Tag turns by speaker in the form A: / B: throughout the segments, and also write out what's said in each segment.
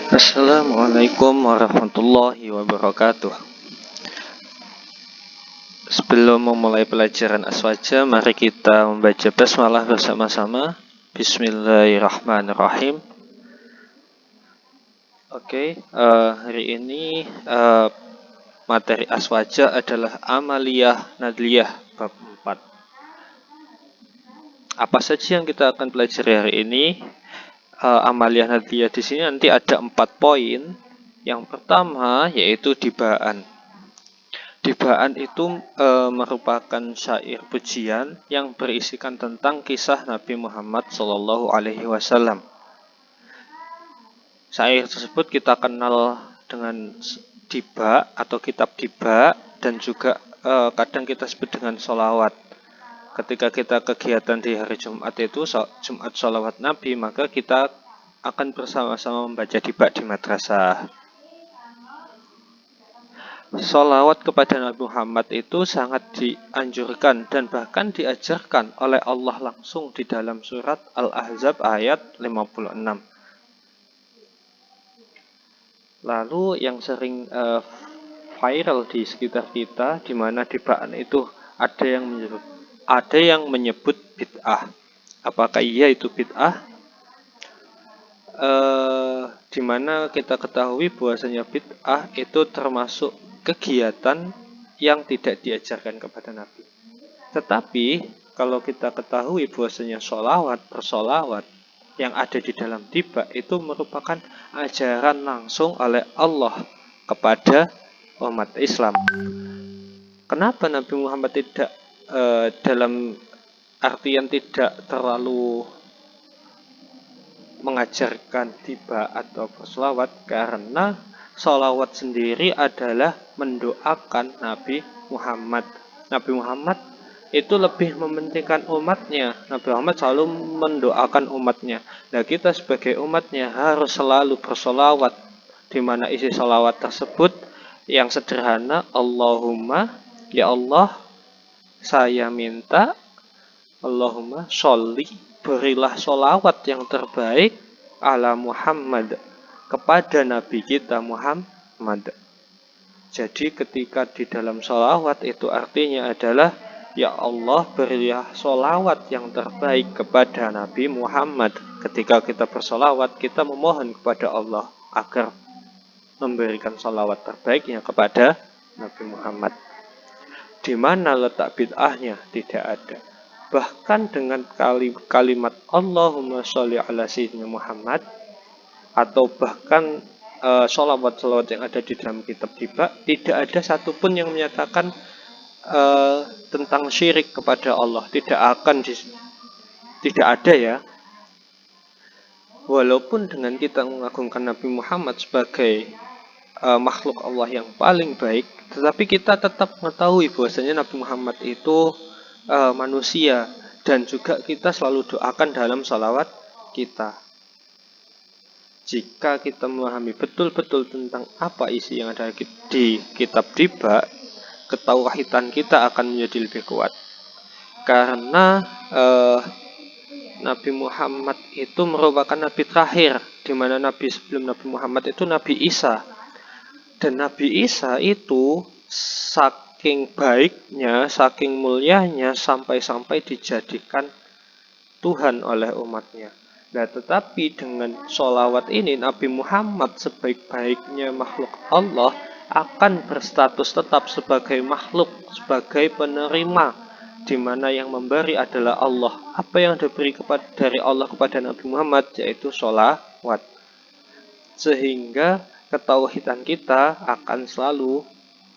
A: Assalamualaikum warahmatullahi wabarakatuh. Sebelum memulai pelajaran aswaja, mari kita membaca basmalah bersama-sama. Bismillahirrahmanirrahim. Hari ini materi aswaja adalah amaliyah nadliyah bab 4. Apa saja yang kita akan pelajari hari ini? Amaliyah nadliyah di sini nanti ada 4 poin. Yang pertama yaitu dibaan. Dibaan itu merupakan syair pujian yang berisikan tentang kisah Nabi Muhammad SAW. Syair tersebut kita kenal dengan diba atau kitab diba, dan juga kadang kita sebut dengan sholawat. Ketika kita kegiatan di hari Jumat itu, Jumat sholawat Nabi, maka kita akan bersama-sama membaca diba di madrasah. Sholawat kepada Nabi Muhammad itu sangat dianjurkan dan bahkan diajarkan oleh Allah langsung di dalam surat Al-Ahzab ayat 56. Lalu yang sering viral di sekitar kita, di mana dibaan itu ada yang menyebut bid'ah. Apakah iya itu bid'ah? Di mana kita ketahui bahwasanya bid'ah itu termasuk kegiatan yang tidak diajarkan kepada Nabi. Tetapi kalau kita ketahui bahwasanya bersolawat yang ada di dalam tiba itu merupakan ajaran langsung oleh Allah kepada umat Islam. Kenapa Nabi Muhammad tidak dalam artian tidak terlalu mengajarkan tiba atau bersolawat? Karena sholawat sendiri adalah mendoakan Nabi Muhammad. Nabi Muhammad itu lebih mementingkan umatnya. Nabi Muhammad selalu mendoakan umatnya. Nah, kita sebagai umatnya harus selalu bersolawat, di mana isi sholawat tersebut yang sederhana, Allahumma, ya Allah, saya minta, Allahumma sholli, berilah sholawat yang terbaik ala Muhammad, kepada Nabi kita Muhammad. Jadi ketika di dalam sholawat itu artinya adalah, ya Allah, berilah sholawat yang terbaik kepada Nabi Muhammad. Ketika kita bersolawat, kita memohon kepada Allah agar memberikan sholawat terbaiknya kepada Nabi Muhammad. Di mana letak bid'ahnya? Tidak ada. Bahkan dengan kalimat Allahumma sholli ala sayyidina Muhammad, atau bahkan sholawat-sholawat yang ada di dalam kitab tiba, tidak ada satupun yang menyatakan tentang syirik kepada Allah. Tidak ada ya. Walaupun dengan kita mengagungkan Nabi Muhammad sebagai makhluk Allah yang paling baik, tetapi kita tetap mengetahui bahwasanya Nabi Muhammad itu manusia, dan juga kita selalu doakan dalam sholawat kita. Jika kita memahami betul-betul tentang apa isi yang ada di kitab tiba, ketauhidan kita akan menjadi lebih kuat. Karena Nabi Muhammad itu merupakan nabi terakhir, di mana nabi sebelum Nabi Muhammad itu Nabi Isa. Dan Nabi Isa itu saking baiknya, saking mulianya, sampai-sampai dijadikan Tuhan oleh umatnya. Nah, tetapi dengan sholawat ini, Nabi Muhammad sebaik-baiknya makhluk Allah akan berstatus tetap sebagai makhluk, sebagai penerima, di mana yang memberi adalah Allah. Apa yang diberi dari Allah kepada Nabi Muhammad yaitu sholawat. Sehingga ketauhidan kita akan selalu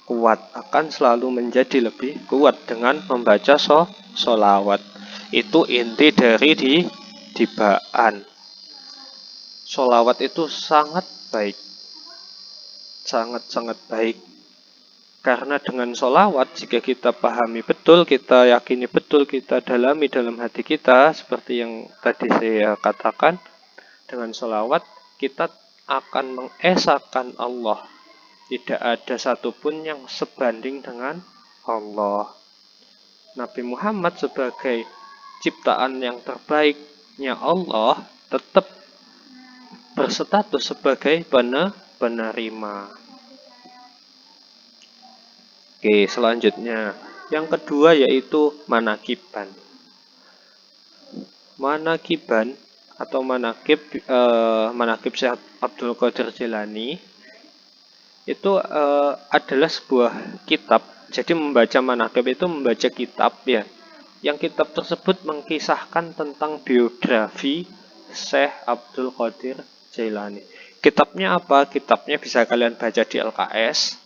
A: kuat, akan selalu menjadi lebih kuat dengan membaca sholawat. Itu inti dari dibaan. Sholawat itu sangat baik, sangat-sangat baik. Karena dengan sholawat, jika kita pahami betul, kita yakini betul, kita dalami dalam hati kita, seperti yang tadi saya katakan, dengan sholawat kita akan mengesahkan Allah. Tidak ada satupun yang sebanding dengan Allah. Nabi Muhammad sebagai ciptaan yang terbaiknya Allah tetap berstatus sebagai penerima. Oke, selanjutnya yang kedua yaitu manakiban. Manakiban atau manakib Syekh Abdul Qadir Jailani itu adalah sebuah kitab. Jadi membaca manakib itu membaca kitab ya. Yang kitab tersebut mengisahkan tentang biografi Syekh Abdul Qadir Jailani. Kitabnya apa? Kitabnya bisa kalian baca di LKS.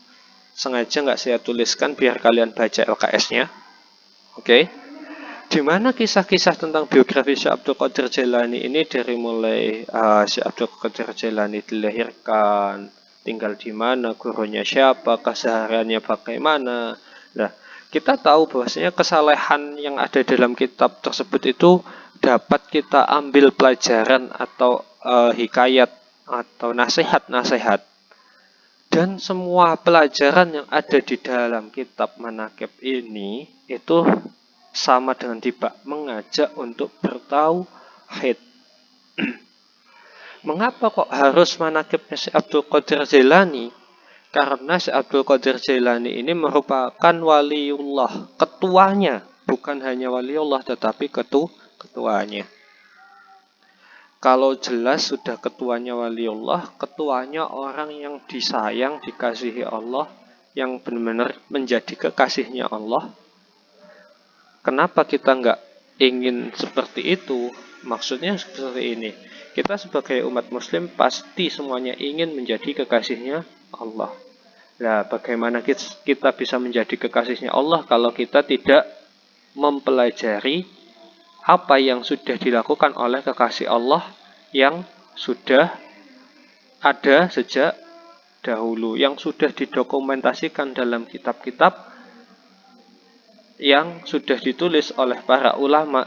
A: Sengaja nggak saya tuliskan biar kalian baca LKS-nya. Oke. Di mana kisah-kisah tentang biografi Syekh Abdul Qadir Jailani ini dari mulai Syekh Abdul Qadir Jailani dilahirkan, tinggal di mana, gurunya siapa, kesehariannya bagaimana. Nah, kita tahu bahwasanya kesalehan yang ada dalam kitab tersebut itu dapat kita ambil pelajaran atau hikayat atau nasihat-nasihat. Dan semua pelajaran yang ada di dalam kitab manakib ini itu sama dengan mengajak untuk bertauhid. Mengapa kok harus manakibnya Syekh Abdul Qadir Jailani? Karena Syekh Abdul Qadir Jailani ini merupakan waliullah, ketuanya, bukan hanya waliullah tetapi ketuanya. Kalau jelas sudah ketuanya waliullah, ketuanya orang yang disayang, dikasihi Allah, yang benar-benar menjadi kekasihnya Allah. Kenapa kita nggak ingin seperti itu? Maksudnya seperti ini. Kita sebagai umat muslim pasti semuanya ingin menjadi kekasihnya Allah. Nah, bagaimana kita bisa menjadi kekasihnya Allah kalau kita tidak mempelajari apa yang sudah dilakukan oleh kekasih Allah yang sudah ada sejak dahulu, yang sudah didokumentasikan dalam kitab-kitab yang sudah ditulis oleh para ulama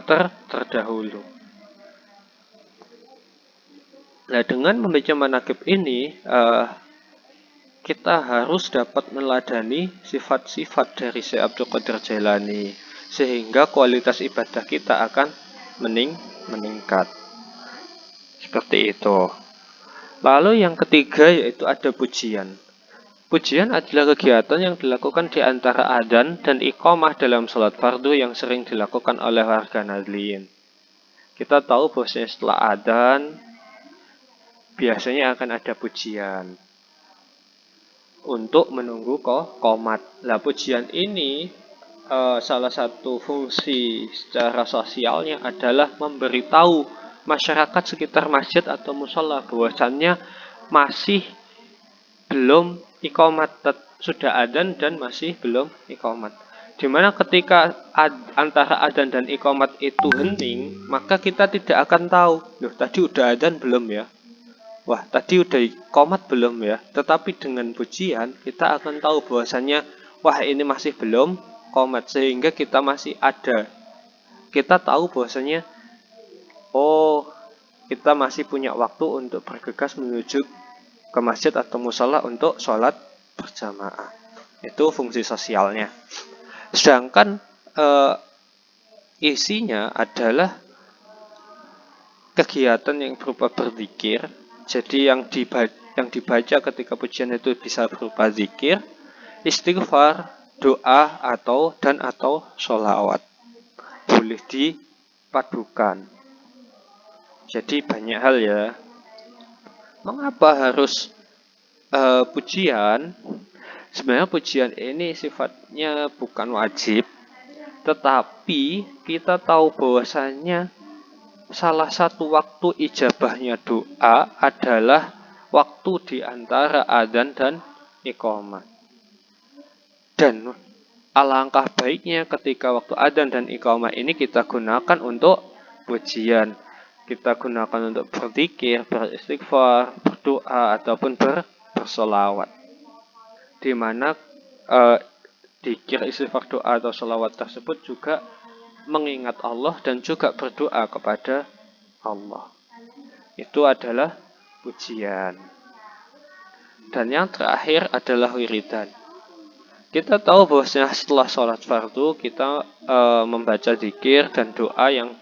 A: terdahulu. Nah, dengan membaca manakib ini, kita harus dapat meneladani sifat-sifat dari Syekh Abdul Qadir Jailani, sehingga kualitas ibadah kita akan meningkat. Seperti itu. Lalu yang ketiga yaitu ada pujian. Pujian adalah kegiatan yang dilakukan di antara adzan dan iqamah dalam sholat fardu yang sering dilakukan oleh warga Nadliyin. Kita tahu bahwasanya setelah adzan biasanya akan ada pujian untuk menunggu qomat. Nah, pujian ini salah satu fungsi secara sosialnya adalah memberitahu masyarakat sekitar masjid atau musola bahwasannya masih belum iqamat, sudah adzan dan masih belum iqamat. Dimana ketika antara adzan dan iqamat itu hening, maka kita tidak akan tahu, loh tadi udah adzan belum ya? Wah, tadi udah iqamat belum ya? Tetapi dengan pujian kita akan tahu bahwasannya wah ini masih belum iqamat, sehingga kita masih ada. Kita tahu bahwasannya oh, kita masih punya waktu untuk bergegas menuju ke masjid atau musola untuk sholat berjamaah. Itu fungsi sosialnya. Sedangkan isinya adalah kegiatan yang berupa berzikir. Jadi yang dibaca ketika pujian itu bisa berupa zikir, istighfar, doa atau sholawat. Boleh dipadukan. Jadi banyak hal ya. Mengapa harus pujian? Sebenarnya pujian ini sifatnya bukan wajib, tetapi kita tahu bahwasanya salah satu waktu ijabahnya doa adalah waktu di antara adzan dan iqamah. Dan alangkah baiknya ketika waktu adzan dan iqamah ini kita gunakan untuk pujian. Kita gunakan untuk berzikir, beristighfar, berdoa, ataupun bersolawat. Di mana zikir, istighfar, doa, atau solawat tersebut juga mengingat Allah dan juga berdoa kepada Allah. Itu adalah pujian. Dan yang terakhir adalah wiridan. Kita tahu bahwasanya setelah sholat fardu kita membaca zikir dan doa yang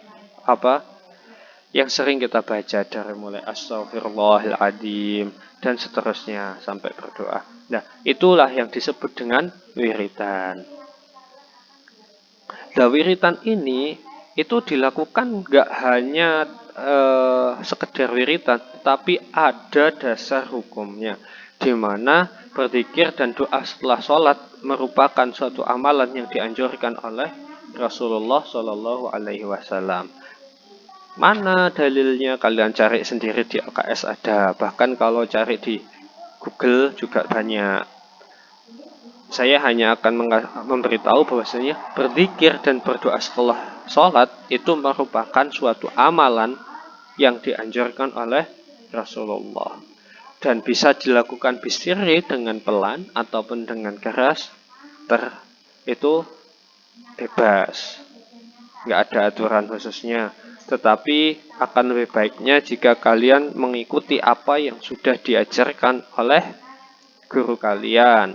A: yang sering kita baca dari mulai Astaghfirullahaladzim dan seterusnya sampai berdoa. Nah, itulah yang disebut dengan wiridan. Nah, wiridan ini itu dilakukan nggak hanya sekedar wiridan, tapi ada dasar hukumnya, di mana berzikir dan doa setelah sholat merupakan suatu amalan yang dianjurkan oleh Rasulullah Shallallahu Alaihi Wasallam. Mana dalilnya? Kalian cari sendiri di LKS ada. Bahkan kalau cari di Google juga banyak. Saya hanya akan memberitahu bahwasanya berzikir dan berdoa setelah sholat itu merupakan suatu amalan yang dianjurkan oleh Rasulullah. Dan bisa dilakukan bisiri dengan pelan ataupun dengan keras. Itu bebas. Nggak ada aturan khususnya. Tetapi akan lebih baiknya jika kalian mengikuti apa yang sudah diajarkan oleh guru kalian.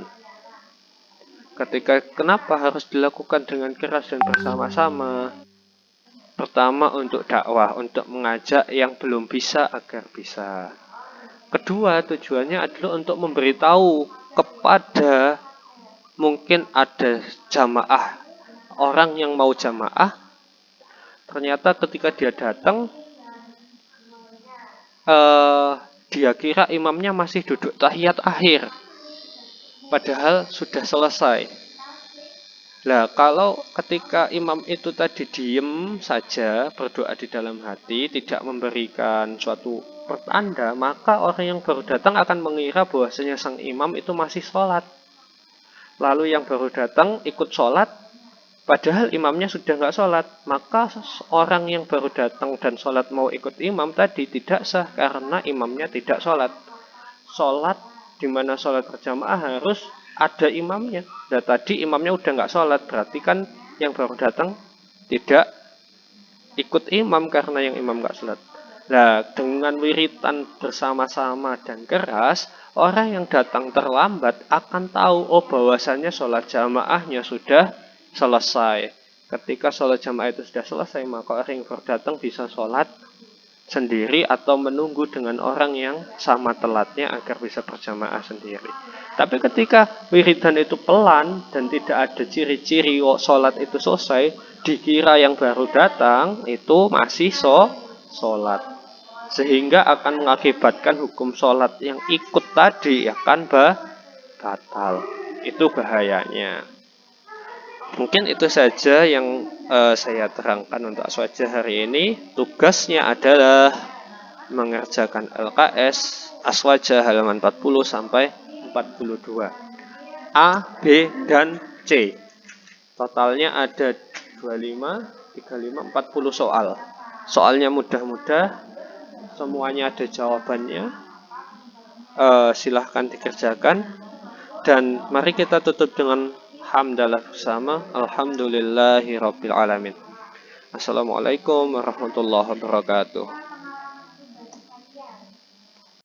A: Kenapa harus dilakukan dengan keras dan bersama-sama? Pertama, untuk dakwah, untuk mengajak yang belum bisa agar bisa. Kedua, tujuannya adalah untuk memberitahu kepada mungkin ada jamaah, orang yang mau jamaah. Ternyata ketika dia datang, dia kira imamnya masih duduk tahiyat akhir, padahal sudah selesai. Nah, kalau ketika imam itu tadi diem saja, berdoa di dalam hati, tidak memberikan suatu pertanda, maka orang yang baru datang akan mengira bahwasanya sang imam itu masih sholat. Lalu yang baru datang ikut sholat, padahal imamnya sudah nggak sholat, maka orang yang baru datang dan sholat mau ikut imam tadi tidak sah karena imamnya tidak sholat. Sholat di mana sholat berjamaah harus ada imamnya. Dan tadi imamnya udah nggak sholat, berarti kan yang baru datang tidak ikut imam karena yang imam nggak sholat. Nah, dengan wiritan bersama-sama dan keras, orang yang datang terlambat akan tahu bahwasannya sholat jamaahnya sudah selesai. Ketika sholat jamaah itu sudah selesai, maka orang yang baru datang bisa sholat sendiri atau menunggu dengan orang yang sama telatnya agar bisa berjamaah sendiri. Tapi ketika wiridan itu pelan dan tidak ada ciri-ciri sholat itu selesai, dikira yang baru datang itu masih sholat. Sehingga akan mengakibatkan hukum sholat yang ikut tadi akan batal. Itu bahayanya. Mungkin itu saja yang saya terangkan untuk aswaja hari ini. Tugasnya adalah mengerjakan LKS aswaja halaman 40 sampai 42. A, B, dan C. Totalnya ada 25, 35, 40 soal. Soalnya mudah-mudah, semuanya ada jawabannya. Silahkan dikerjakan. Dan mari kita tutup dengan hamdalah bersama. Alhamdulillahirabbil alamin. Assalamualaikum warahmatullahi wabarakatuh.